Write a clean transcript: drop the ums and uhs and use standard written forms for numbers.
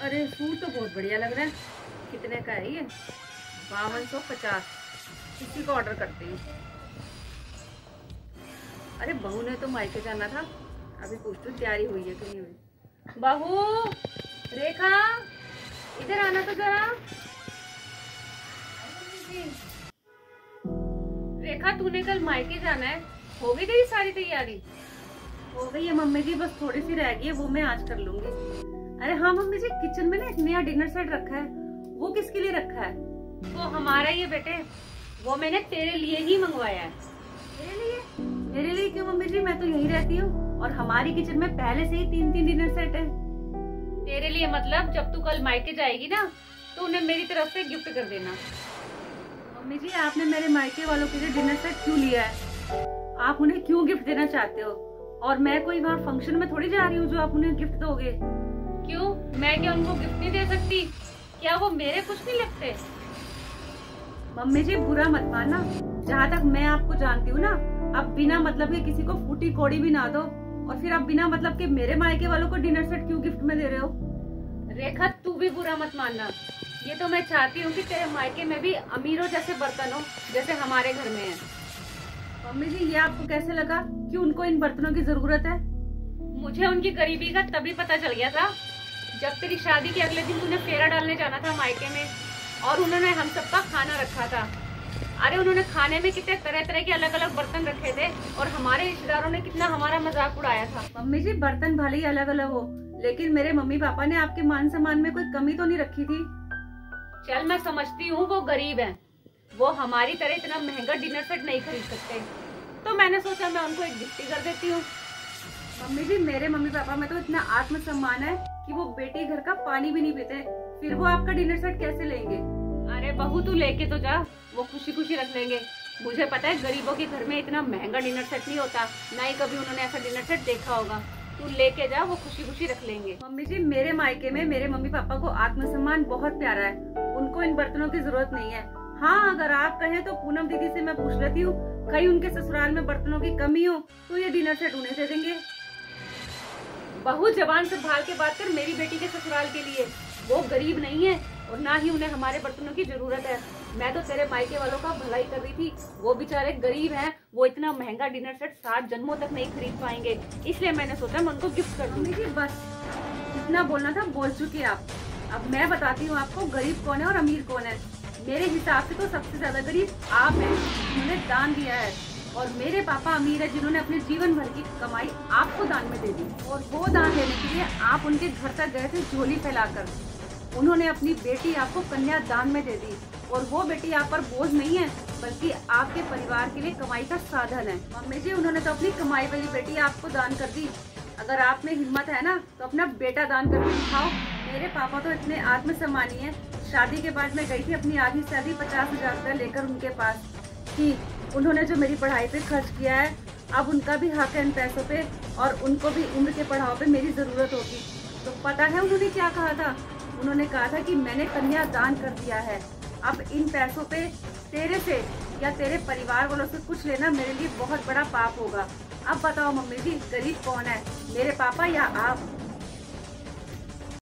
अरे सूट तो बहुत बढ़िया लग रहा है। कितने का है ये? 5250। इसी को ऑर्डर करती हूँ। अरे बहू ने तो मायके जाना था, अभी पूछती हूँ तैयारी हुई है कि नहीं हुई। बहू, रेखा, इधर आना तो जरा। रेखा, तूने कल मायके जाना है, हो गई तेरी सारी तैयारी? हो गई है मम्मी जी, बस थोड़ी सी रह गई है, वो मैं आज कर लूंगी। अरे हाँ मम्मी जी, किचन में ना एक नया डिनर सेट रखा है। वो किसके लिए रखा है? वो हमारा ही है बेटे, वो मैंने तेरे लिए ही मंगवाया है। मेरे लिए? मेरे लिए क्यों मम्मी जी, मैं तो यही रहती हूँ और हमारी किचन में पहले से ही 3-3 डिनर सेट है। तेरे लिए मतलब जब तू कल मायके जाएगी ना तो उन्हें मेरी तरफ से गिफ्ट कर देना। मम्मी जी, आपने मेरे मायके वालों के लिए डिनर सेट क्यों लिया है? आप उन्हें क्यों गिफ्ट देना चाहते हो? और मैं कोई वहाँ फंक्शन में थोड़ी जा रही हूँ जो आप उन्हें गिफ्ट दोगे। क्यों, मैं क्या उनको गिफ्ट नहीं दे सकती? क्या वो मेरे कुछ नहीं लगते? मम्मी जी, बुरा मत मानना, जहाँ तक मैं आपको जानती हूँ ना, आप बिना मतलब के किसी को फूटी कौड़ी भी ना दो। और फिर आप बिना मतलब के मेरे मायके वालों को डिनर सेट क्यों गिफ्ट में दे रहे हो? रेखा, तू भी बुरा मत मानना, ये तो मैं चाहती हूँ कि तेरे मायके में भी अमीरों जैसे बर्तन हो जैसे हमारे घर में है। मम्मी जी, ये आपको कैसे लगा कि उनको इन बर्तनों की जरूरत है? मुझे उनकी गरीबी का तभी पता चल गया था जब तेरी शादी के अगले दिन तूने फेरा डालने जाना था मायके में और उन्होंने हम सबका खाना रखा था। अरे उन्होंने खाने में कितने तरह तरह के अलग अलग बर्तन रखे थे और हमारे रिश्तेदारों ने कितना हमारा मजाक उड़ाया था। मम्मी जी, बर्तन भले ही अलग अलग हो, लेकिन मेरे मम्मी पापा ने आपके मान सम्मान में कोई कमी तो नहीं रखी थी। चल, मैं समझती हूँ वो गरीब है, वो हमारी तरह इतना महंगा डिनर सेट नहीं खरीद सकते, तो मैंने सोचा मैं उनको एक गिफ्ट ही कर देती हूँ। मम्मी जी, मेरे मम्मी पापा में तो इतना आत्मसम्मान है कि वो बेटी घर का पानी भी नहीं पीते, फिर वो आपका डिनर सेट कैसे लेंगे? अरे बहू, तू लेके तो जा, वो खुशी खुशी रख लेंगे। मुझे पता है गरीबों के घर में इतना महंगा डिनर सेट नहीं होता, ना ही कभी उन्होंने ऐसा डिनर सेट देखा होगा। तू लेके जा, वो खुशी खुशी रख लेंगे। मम्मी जी, मेरे मायके में मेरे मम्मी पापा को आत्मसम्मान बहुत प्यारा है, उनको इन बर्तनों की जरूरत नहीं है। हाँ, अगर आप कहें तो पूनम दीदी से मैं पूछ लेती हूँ, कहीं उनके ससुराल में बर्तनों की कमी हो तो ये डिनर सेट उन्हें दे देंगे। बहू, जबान संभाल के बात कर मेरी बेटी के ससुराल के लिए, वो गरीब नहीं है और ना ही उन्हें हमारे बर्तनों की जरूरत है। मैं तो तेरे मायके वालों का भलाई कर रही थी, वो बेचारे गरीब हैं, वो इतना महंगा डिनर सेट 7 जन्मों तक नहीं खरीद पाएंगे, इसलिए मैंने सोचा मैं उनको गिफ्ट कर दूंगी। बस जितना बोलना था बोल चुके आप। अब मैं बताती हूँ आपको गरीब कौन है और अमीर कौन है। मेरे हिसाब से तो सबसे ज्यादा गरीब आप हैं, जिन्होंने दान दिया है, और मेरे पापा अमीर है जिन्होंने अपने जीवन भर की कमाई आपको दान में दे दी। और वो दान देने के लिए आप उनके घर तक गए थे झोली फैलाकर। उन्होंने अपनी बेटी आपको कन्या दान में दे दी, और वो बेटी आप पर बोझ नहीं है बल्कि आपके परिवार के लिए कमाई का साधन है। मम्मी जी, उन्होंने तो अपनी कमाई वाली बेटी आपको दान कर दी। अगर आप में हिम्मत है ना तो अपना बेटा दान करके दिखाओ। मेरे पापा तो इतने आत्मसम्मानी है, शादी के बाद मैं गई थी अपनी आधी से आधी 50,000 रुपया लेकर उनके पास कि उन्होंने जो मेरी पढ़ाई पे खर्च किया है, अब उनका भी हक है इन पैसों पे, और उनको भी उम्र के पढ़ाओ पे मेरी जरूरत होगी। तो पता है उन्होंने क्या कहा था? उन्होंने कहा था कि मैंने कन्या दान कर दिया है, अब इन पैसों पे तेरे से या तेरे परिवार वालों से कुछ लेना मेरे लिए बहुत बड़ा पाप होगा। अब बताओ मम्मी जी, गरीब कौन है, मेरे पापा या आप?